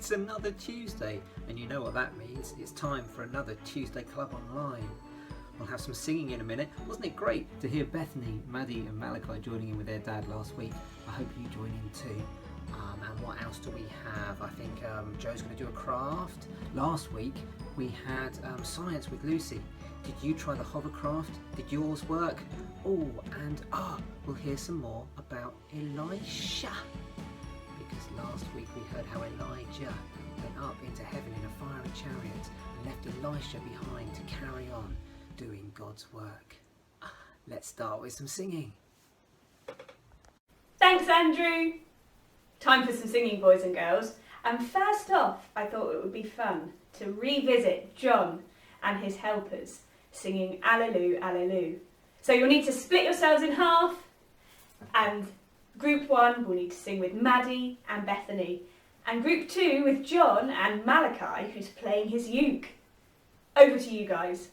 It's another Tuesday, and you know what that means. It's time for another Tuesday Club Online. We'll have some singing in a minute. Wasn't it great to hear Bethany, Maddie and Malachi joining in with their dad last week? I hope you join in too. And what else do we have? I think Joe's going to do a craft. Last week we had science with Lucy. Did you try the hovercraft? Did yours work? Oh, and we'll hear some more about Elisha. Because last week we heard how Elijah went up into heaven in a fiery chariot and left Elisha behind to carry on doing God's work. Let's start with some singing. Thanks, Andrew. Time for some singing, boys and girls. And first off, I thought it would be fun to revisit John and his helpers singing Alleluia, Alleluia. So you'll need to split yourselves in half, and group 1 will need to sing with Maddie and Bethany, and group 2 with John and Malachi, who's playing his uke. Over to you guys.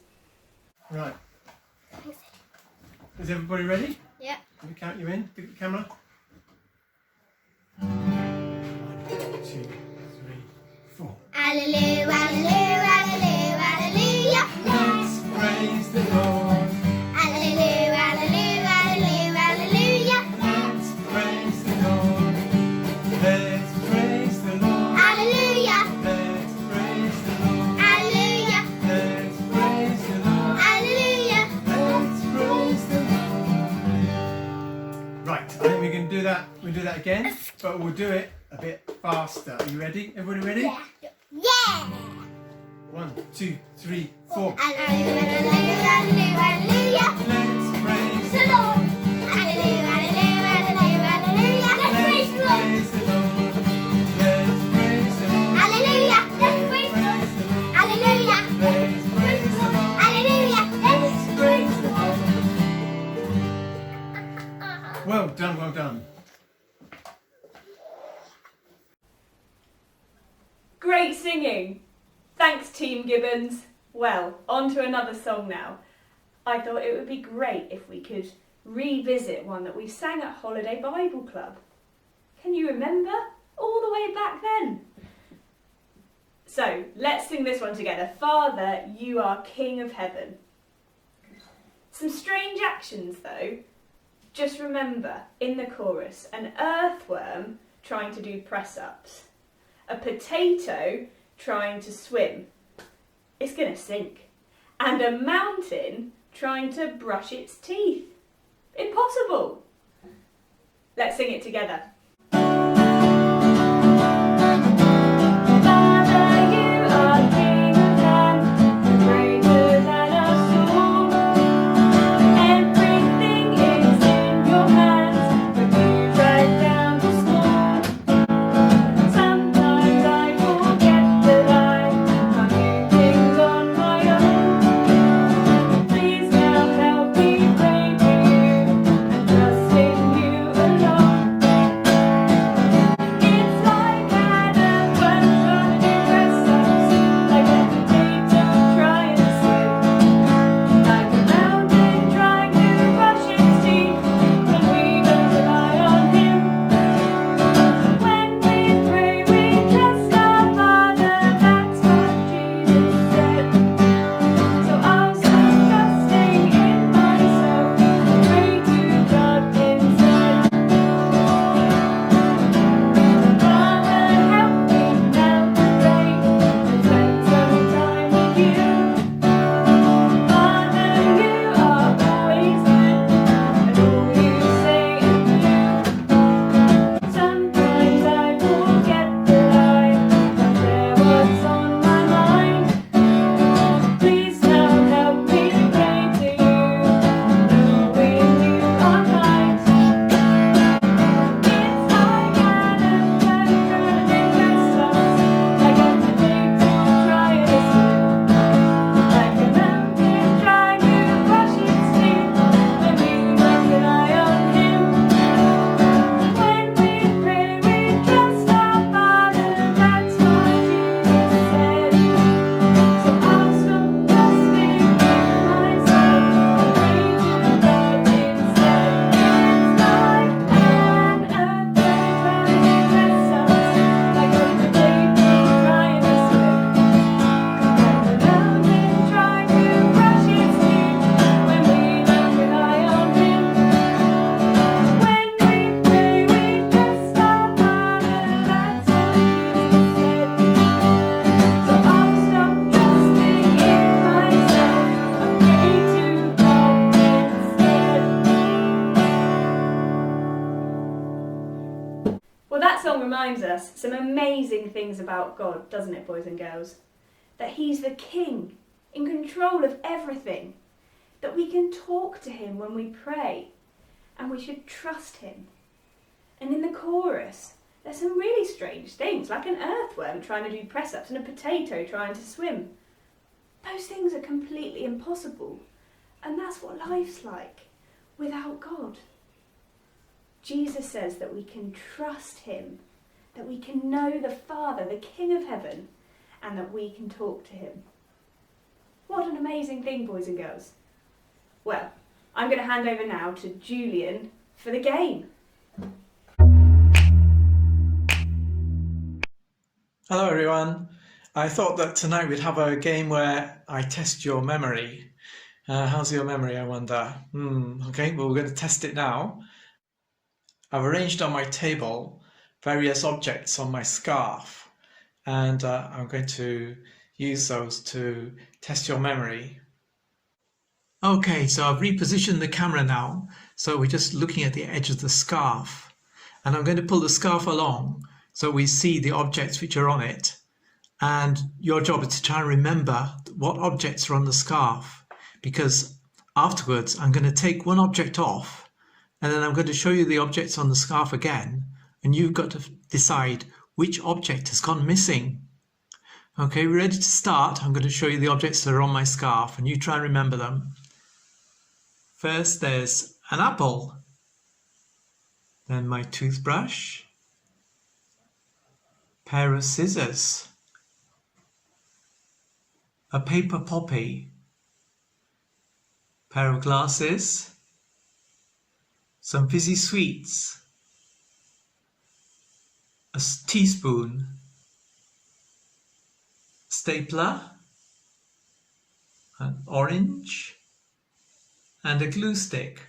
Right. Is everybody ready? Yeah. Let me count you in. Look at the camera. 1, 2, 3, 4. Alleluia, alleluia, alleluia, alleluia. Let's praise the Lord. Alleluia, alleluia, alleluia, alleluia. Let's praise the Lord. Let's praise the Lord. Alleluia, Let's praise the Lord. alleluia, Let's praise the Lord. alleluia. Let's praise the Lord. Right, I think we can do that. We'll do that again, but we'll do it a bit faster. Are you ready? Everybody ready? Yeah. 1, 2, 3, 4. Alleluia, alleluia, alleluia, alleluia. Let's praise The Lord. Alleluia, alleluia, alleluia, alleluia. Let's praise the Lord. the Lord. Let's praise the Lord. Alleluia, let's praise the Lord. Alleluia, Let's praise the Lord. alleluia, let's praise the Lord. Well done, well done. Great singing. Thanks, Team Gibbons. Well, on to another song now. I thought it would be great if we could revisit one that we sang at Holiday Bible Club. Can you remember? All the way back then. So, let's sing this one together. Father, you are King of Heaven. Some strange actions though. Just remember, in the chorus, an earthworm trying to do press-ups. A potato trying to swim. It's going to sink. And a mountain trying to brush its teeth. Impossible. Let's sing it together. Father, you are King of Heaven, greater than us all. Everything is in your hands, but you drag down to small. Sometimes I forget that I can't do things on my own. Please now help me pray to you and trust in you alone. reminds us some amazing things about God, doesn't it, boys and girls? That he's the king, in control of everything. That we can talk to him when we pray, and we should trust him. And in the chorus, there's some really strange things, like an earthworm trying to do press-ups and a potato trying to swim. Those things are completely impossible, and that's what life's like without God. Jesus says that we can trust him, that we can know the Father, the King of Heaven, and that we can talk to him. What an amazing thing, boys and girls. Well, I'm going to hand over now to Julian for the game. Hello everyone. I thought that tonight we'd have a game where I test your memory. How's your memory, I wonder? Okay, well, we're going to test it now. I've arranged on my table various objects on my scarf, and I'm going to use those to test your memory. Okay, so I've repositioned the camera now, so we're just looking at the edge of the scarf, and I'm going to pull the scarf along so we see the objects which are on it, and your job is to try and remember what objects are on the scarf, because afterwards I'm going to take one object off and then I'm going to show you the objects on the scarf again, and you've got to decide which object has gone missing. Okay, we're ready to start. I'm going to show you the objects that are on my scarf and you try and remember them. First there's an apple, then my toothbrush, pair of scissors, a paper poppy, pair of glasses, some fizzy sweets, a teaspoon, stapler, an orange, and a glue stick.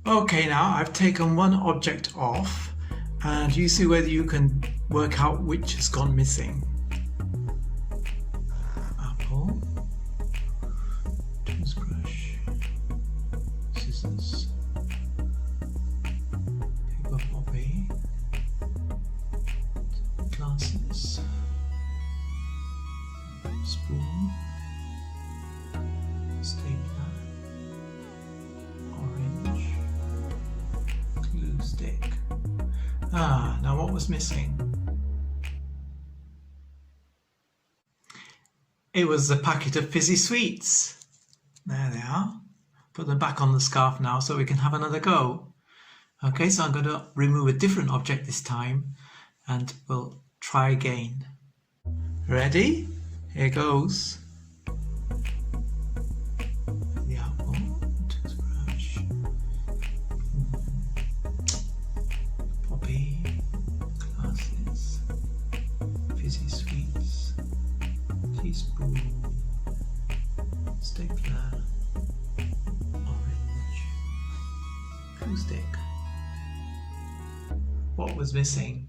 Okay, now I've taken one object off, and you see whether you can work out which has gone missing. Apple, toothbrush, scissors, paper poppy, glasses, spoon, stapler, orange, glue stick. Now what was missing? It was a packet of fizzy sweets. There they are. Put them back on the scarf now so we can have another go. Okay, so I'm going to remove a different object this time and we'll try again. Ready? Here goes. The apple, toothbrush, poppy, glasses, fizzy sweets, teaspoon, stapler, orange, glue stick. What was missing?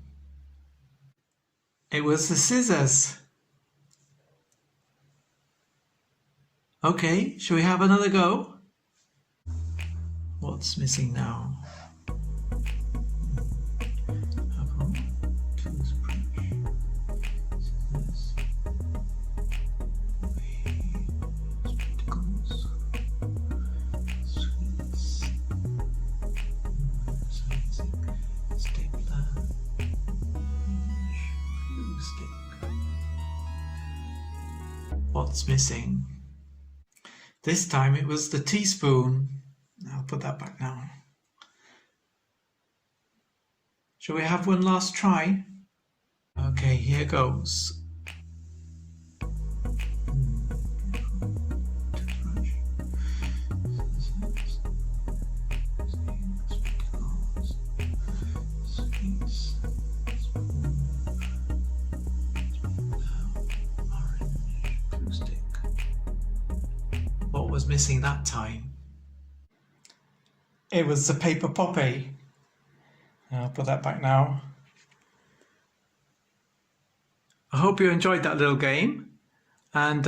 It was the scissors. Okay, shall we have another go? What's missing now? Apple, toothbrush, scissors, spectacles, sweets, stapler, glue stick. What's missing? This time it was the teaspoon. I'll put that back now. Shall we have one last try? Okay, here goes. Toothbrush, scissors, spectacles, sweets, spoon, orange, glue stick. What was missing that time? It was the paper poppy. I'll put that back now. I hope you enjoyed that little game, and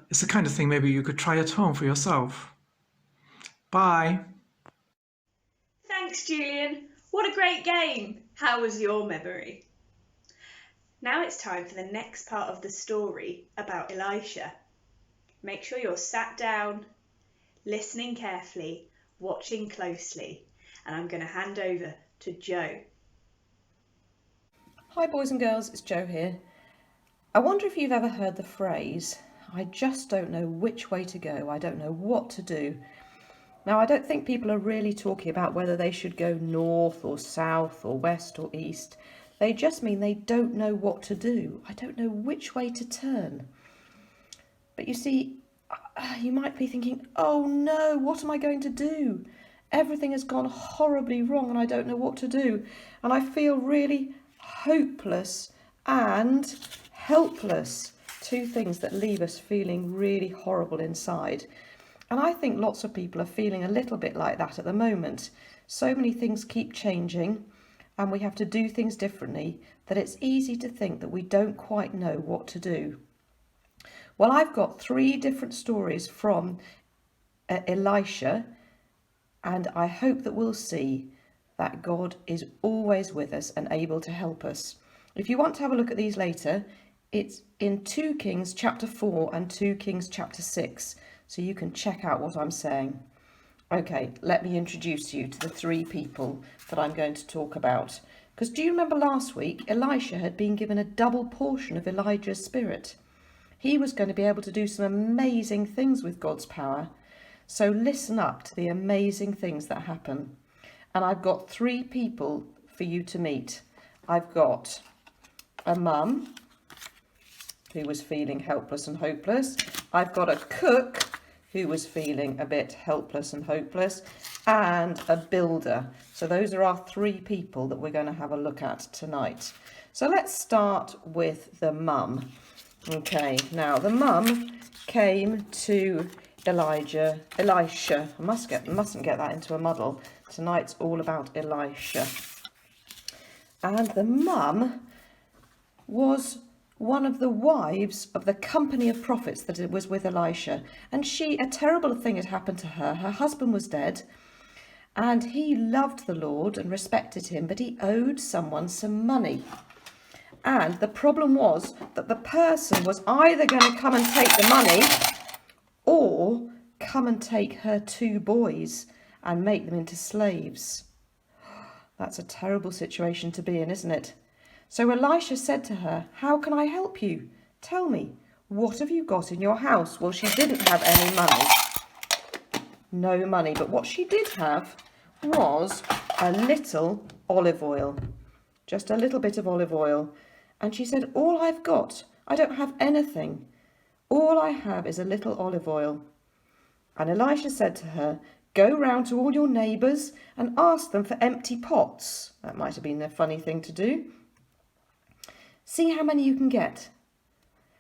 it's the kind of thing maybe you could try at home for yourself. Bye. Thanks, Julian. What a great game! How was your memory? Now it's time for the next part of the story about Elisha. Make sure you're sat down, listening carefully, watching closely, and I'm going to hand over to Joe. Hi boys and girls, it's Jo here. I wonder if you've ever heard the phrase, I just don't know which way to go, I don't know what to do. Now I don't think people are really talking about whether they should go north or south or west or east. They just mean they don't know what to do. I don't know which way to turn. But you see, you might be thinking, oh no, what am I going to do? Everything has gone horribly wrong and I don't know what to do. And I feel really hopeless and helpless. Two things that leave us feeling really horrible inside. And I think lots of people are feeling a little bit like that at the moment. So many things keep changing and we have to do things differently that it's easy to think that we don't quite know what to do. Well, I've got 3 different stories from Elisha, and I hope that we'll see that God is always with us and able to help us. If you want to have a look at these later, it's in 2 Kings chapter 4 and 2 Kings chapter 6, so you can check out what I'm saying. Okay, let me introduce you to the 3 people that I'm going to talk about. Because do you remember last week, Elisha had been given a double portion of Elijah's spirit. He was going to be able to do some amazing things with God's power. So listen up to the amazing things that happen. And I've got 3 people for you to meet. I've got a mum who was feeling helpless and hopeless. I've got a cook who was feeling a bit helpless and hopeless, and a builder. So those are our 3 people that we're going to have a look at tonight. So let's start with the mum. Okay, now the mum came to Elisha. I mustn't get that into a muddle. Tonight's all about Elisha. And the mum was one of the wives of the company of prophets that it was with Elisha. And a terrible thing had happened to her. Her husband was dead and he loved the Lord and respected him, but he owed someone some money. And the problem was that the person was either going to come and take the money or come and take her 2 boys and make them into slaves. That's a terrible situation to be in, isn't it? So Elisha said to her, how can I help you? Tell me, what have you got in your house? Well, she didn't have any money. No money, but what she did have was a little olive oil. Just a little bit of olive oil. And she said, all I've got, I don't have anything. All I have is a little olive oil. And Elisha said to her, go round to all your neighbours and ask them for empty pots. That might have been a funny thing to do. See how many you can get.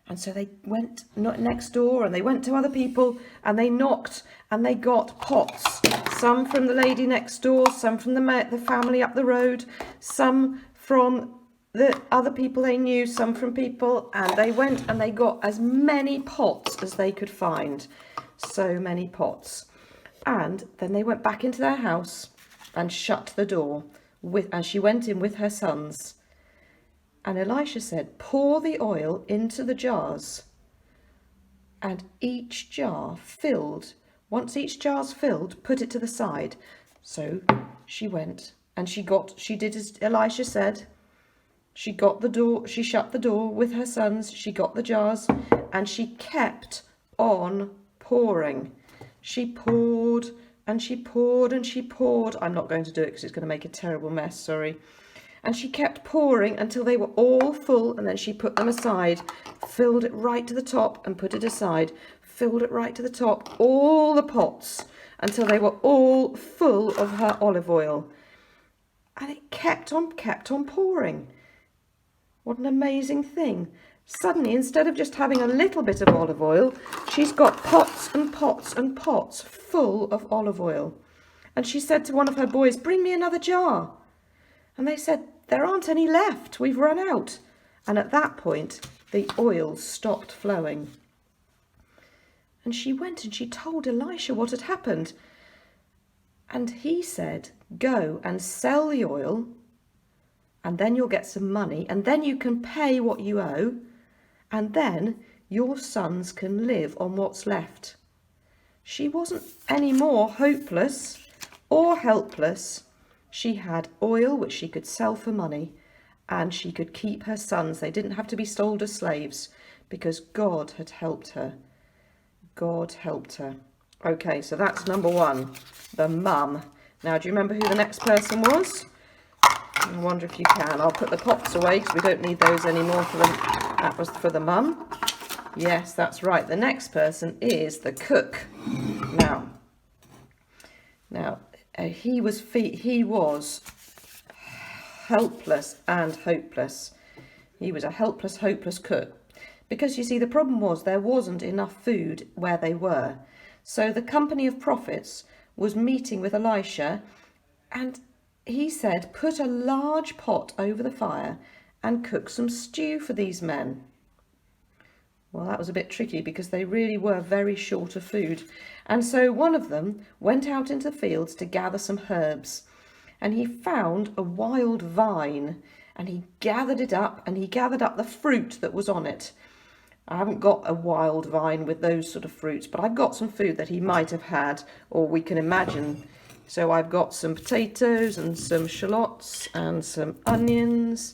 And so they went next door and they went to other people and they knocked and they got pots. Some from the lady next door, some from the family up the road, some from the other people they knew, some from people, and they went and they got as many pots as they could find. So many pots. And then they went back into their house and shut the door and she went in with her sons. And Elisha said, pour the oil into the jars. And each jar filled. Once each jar's filled, put it to the side. So she went and she did as Elisha said. She got the door, she shut the door with her sons, she got the jars, and she kept on pouring. She poured and she poured and she poured. I'm not going to do it because it's going to make a terrible mess, sorry. And she kept pouring until they were all full, and then she put them aside, filled it right to the top and put it aside, filled it right to the top, all the pots, until they were all full of her olive oil. And it kept on pouring. What an amazing thing. Suddenly, instead of just having a little bit of olive oil, she's got pots and pots and pots full of olive oil. And she said to one of her boys, bring me another jar. And they said, there aren't any left, we've run out. And at that point, the oil stopped flowing. And she went and she told Elisha what had happened. And he said, go and sell the oil, and then you'll get some money, and then you can pay what you owe, and then your sons can live on what's left. She wasn't any more hopeless or helpless. She had oil which she could sell for money, and she could keep her sons. They didn't have to be sold as slaves because God had helped her. God helped her. Okay, so that's number one, the mum. Now, do you remember who the next person was? I wonder if you can. I'll put the pots away because we don't need those anymore for them. That was for the mum. Yes, that's right. The next person is the cook. Now, he was helpless and hopeless. He was a helpless, hopeless cook. Because you see, the problem was there wasn't enough food where they were. So the company of prophets was meeting with Elisha, and he said, put a large pot over the fire and cook some stew for these men. Well, that was a bit tricky because they really were very short of food. And so one of them went out into the fields to gather some herbs, and he found a wild vine, and he gathered it up, and he gathered up the fruit that was on it. I haven't got a wild vine with those sort of fruits, but I've got some food that he might have had, or we can imagine. So I've got some potatoes and some shallots and some onions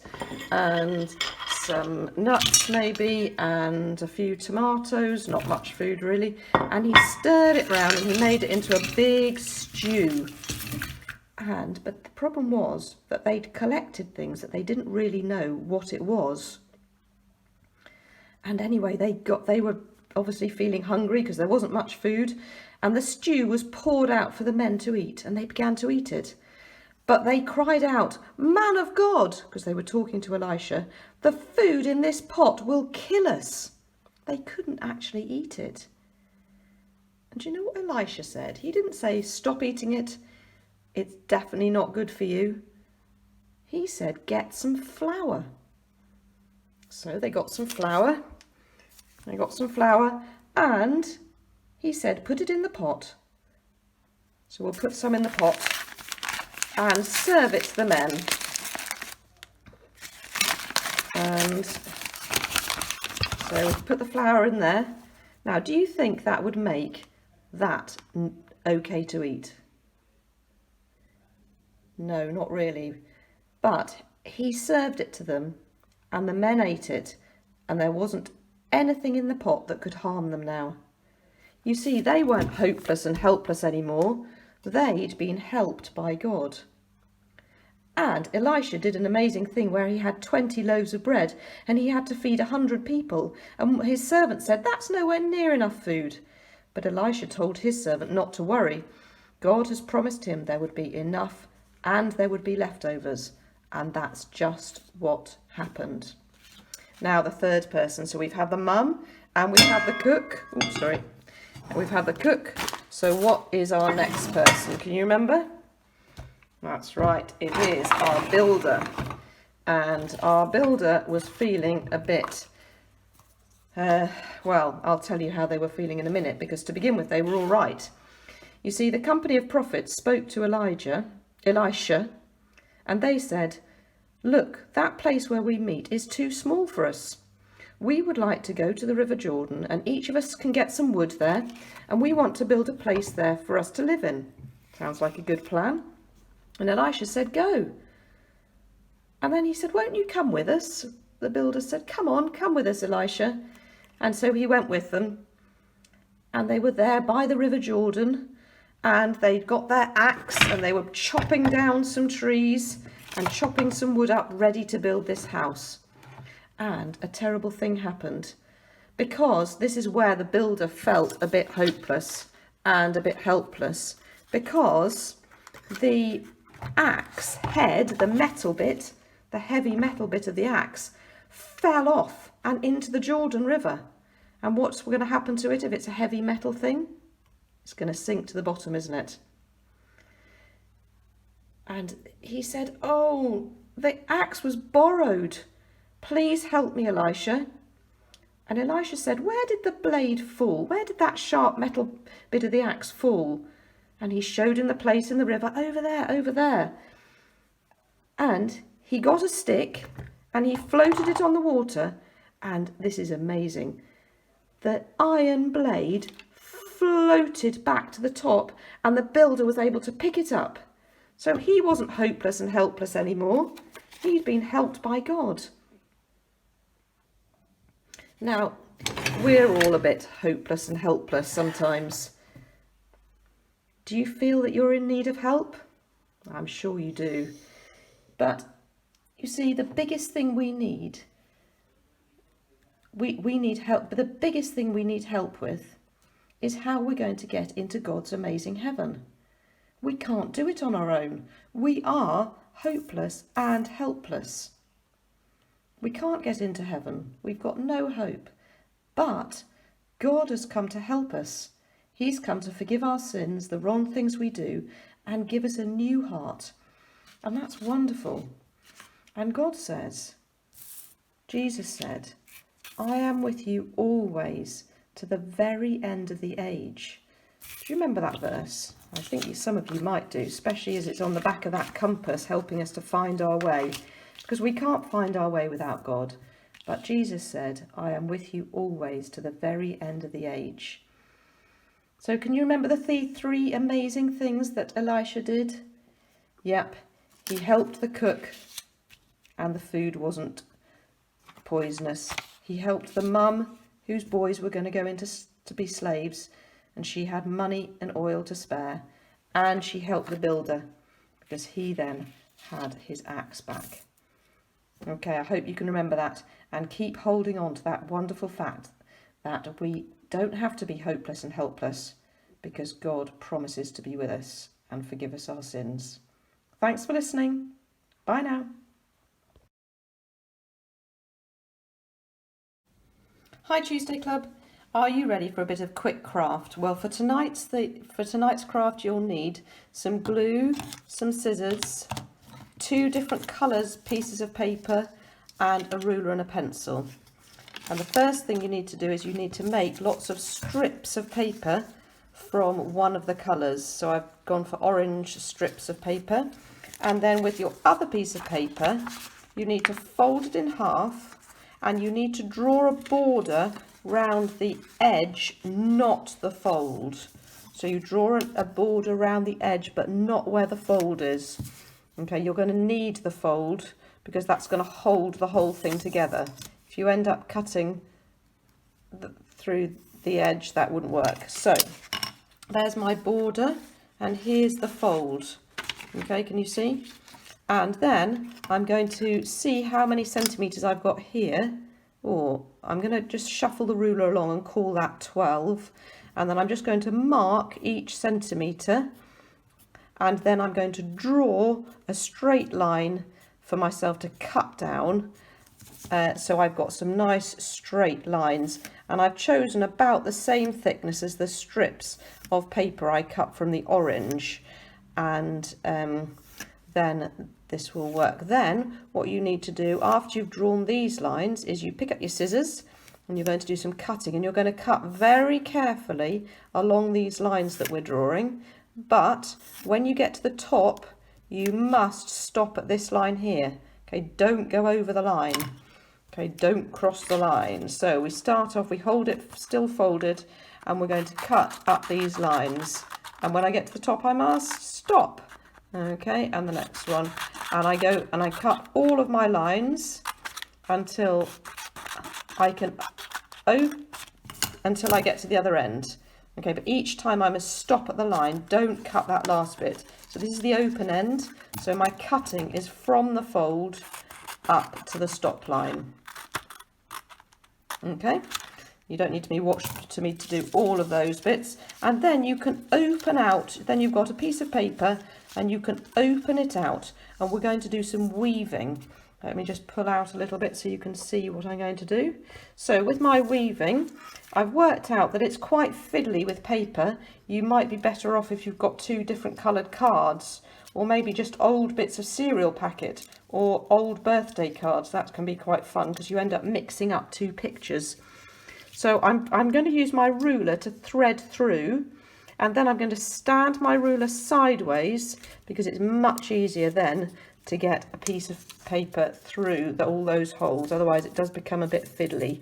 and some nuts maybe and a few tomatoes, not much food really. And he stirred it round and he made it into a big stew. But the problem was that they'd collected things that they didn't really know what it was. And anyway, they were obviously feeling hungry because there wasn't much food, and the stew was poured out for the men to eat, and they began to eat it. But they cried out, "Man of God," because they were talking to Elisha, "the food in this pot will kill us." They couldn't actually eat it. And do you know what Elisha said? He didn't say, "Stop eating it. It's definitely not good for you." He said, "Get some flour." So they got some flour. And he said, "Put it in the pot." So we'll put some in the pot and serve it to the men. And so we put the flour in there. Now, do you think that would make that okay to eat? No, not really. But he served it to them, and the men ate it, and there wasn't anything in the pot that could harm them now. You see, they weren't hopeless and helpless anymore. They'd been helped by God. And Elisha did an amazing thing where he had 20 loaves of bread and he had to feed 100 people. And his servant said, "That's nowhere near enough food." But Elisha told his servant not to worry. God has promised him there would be enough and there would be leftovers. And that's just what happened. Now the third person. So we've had the mum and we've had the cook. We've had the cook. So what is our next person? Can you remember? That's right. It is our builder. And our builder was feeling a bit... well, I'll tell you how they were feeling in a minute, because to begin with, they were all right. You see, the company of prophets spoke to Elisha, and they said, "Look, that place where we meet is too small for us. We would like to go to the River Jordan, and each of us can get some wood there, and we want to build a place there for us to live in." Sounds like a good plan. And Elisha said, "Go." And then he said, "Won't you come with us?" The builder said, "Come on, come with us, Elisha." And so he went with them, and they were there by the River Jordan, and they'd got their axe, and they were chopping down some trees and chopping some wood up ready to build this house. And a terrible thing happened, because this is where the builder felt a bit hopeless and a bit helpless, because the axe head, the metal bit, the heavy metal bit of the axe, fell off and into the Jordan River. And what's going to happen to it if it's a heavy metal thing? It's going to sink to the bottom, isn't it? And he said, "Oh, the axe was borrowed. Please help me, Elisha." And Elisha said, "Where did the blade fall? Where did that sharp metal bit of the axe fall?" And he showed him the place in the river, over there, over there. And he got a stick and he floated it on the water. And this is amazing. The iron blade floated back to the top and the builder was able to pick it up. So he wasn't hopeless and helpless anymore. He'd been helped by God. Now, we're all a bit hopeless and helpless sometimes. Do you feel that you're in need of help? I'm sure you do. But you see, the biggest thing we need, we need help, but the biggest thing we need help with is how we're going to get into God's amazing heaven. We can't do it on our own. We are hopeless and helpless. We can't get into heaven. We've got no hope. But God has come to help us. He's come to forgive our sins, the wrong things we do, and give us a new heart. And that's wonderful. And God says, Jesus said, I am with you always to the very end of the age. Do you remember that verse? I think some of you might do, especially as it's on the back of that compass helping us to find our way. Because we can't find our way without God. But Jesus said, I am with you always to the very end of the age. So can you remember the three amazing things that Elisha did? Yep, he helped the cook and the food wasn't poisonous. He helped the mum whose boys were going to go to be slaves and she had money and oil to spare. And she helped the builder because he then had his axe back. Okay, I hope you can remember that and keep holding on to that wonderful fact that we don't have to be hopeless and helpless because God promises to be with us and forgive us our sins. Thanks for listening. Bye now. Hi Tuesday Club. Are you ready for a bit of quick craft? Well, for tonight's craft you'll need some glue, some scissors, 2 different colours, pieces of paper and a ruler and a pencil. And the first thing you need to do is you need to make lots of strips of paper from one of the colours. So I've gone for orange strips of paper, and then with your other piece of paper you need to fold it in half and you need to draw a border round the edge, not the fold. So you draw a border around the edge but not where the fold is. Okay, you're going to need the fold because that's going to hold the whole thing together. If you end up cutting through the edge, that wouldn't work. So there's my border and here's the fold. Okay, can you see? And then I'm going to see how many centimetres I've got here. Or I'm going to just shuffle the ruler along and call that 12. And then I'm just going to mark each centimetre. And then I'm going to draw a straight line for myself to cut down. So I've got some nice straight lines. And I've chosen about the same thickness as the strips of paper I cut from the orange. And then this will work. Then what you need to do after you've drawn these lines is you pick up your scissors and you're going to do some cutting. And you're going to cut very carefully along these lines that we're drawing. But when you get to the top, you must stop at this line here. Okay, don't go over the line. Okay, don't cross the line. So we start off, we hold it still folded, and we're going to cut up these lines. And when I get to the top, I must stop. Okay, and the next one. And I go and I cut all of my lines until I can until I get to the other end. Okay, but each time I must stop at the line, don't cut that last bit. So this is the open end, so my cutting is from the fold up to the stop line. Okay, you don't need to watch me to do all of those bits. And then you can open out, then you've got a piece of paper and you can open it out. And we're going to do some weaving. Let me just pull out a little bit so you can see what I'm going to do. So with my weaving, I've worked out that it's quite fiddly with paper. You might be better off if you've got 2 different coloured cards, or maybe just old bits of cereal packet or old birthday cards. That can be quite fun because you end up mixing up 2 pictures. So I'm going to use my ruler to thread through, And then I'm going to stand my ruler sideways because it's much easier then to get a piece of paper through all those holes. Otherwise it does become a bit fiddly.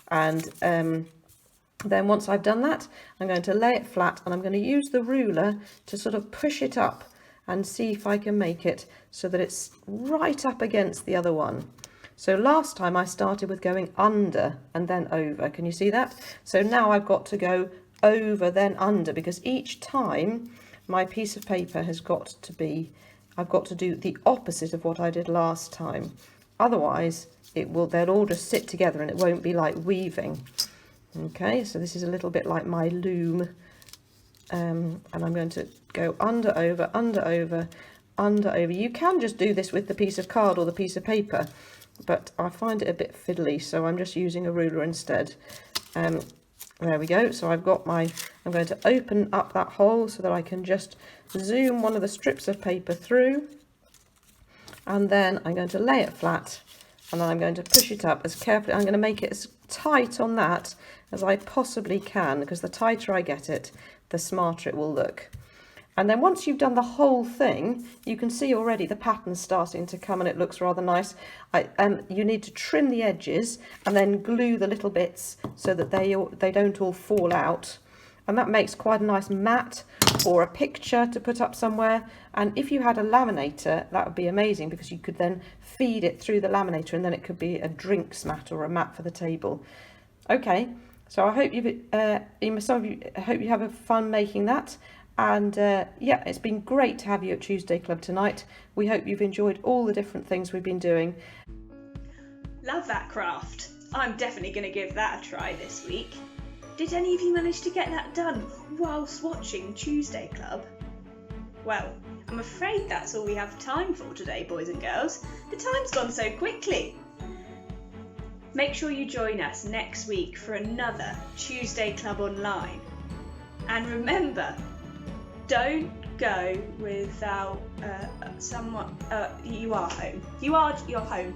And then once I've done that, I'm going to lay it flat and I'm going to use the ruler to sort of push it up and see if I can make it so that it's right up against the other one. So last time I started with going under and then over. Can you see that? So now I've got to go over then under, because each time my piece of paper has got to be, I've got to do the opposite of what I did last time. Otherwise they'll all just sit together and it won't be like weaving. Okay, so this is a little bit like my loom. And I'm going to go under, over, under, over, under, over. You can just do this with the piece of card or the piece of paper, but I find it a bit fiddly, so I'm just using a ruler instead. There we go. So I'm going to open up that hole so that I can just zoom one of the strips of paper through, and then I'm going to lay it flat, and then I'm going to push it up as carefully. I'm going to make it as tight on that as I possibly can, because the tighter I get it, the smarter it will look. And then once you've done the whole thing, you can see already the pattern's starting to come and it looks rather nice. You need to trim the edges and then glue the little bits so that they don't all fall out. And that makes quite a nice mat or a picture to put up somewhere. And if you had a laminator, that would be amazing, because you could then feed it through the laminator and then it could be a drinks mat or a mat for the table. Okay, so I hope I hope you have fun making that. And yeah, it's been great to have you at Tuesday Club tonight. We hope you've enjoyed all the different things we've been doing. Love that craft. I'm definitely going to give that a try this week. Did any of you manage to get that done whilst watching Tuesday Club? Well, I'm afraid that's all we have time for today, boys and girls. The time's gone so quickly. Make sure you join us next week for another Tuesday Club Online. And remember, don't go without someone. You are home. You're home.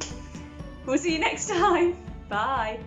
We'll see you next time. Bye.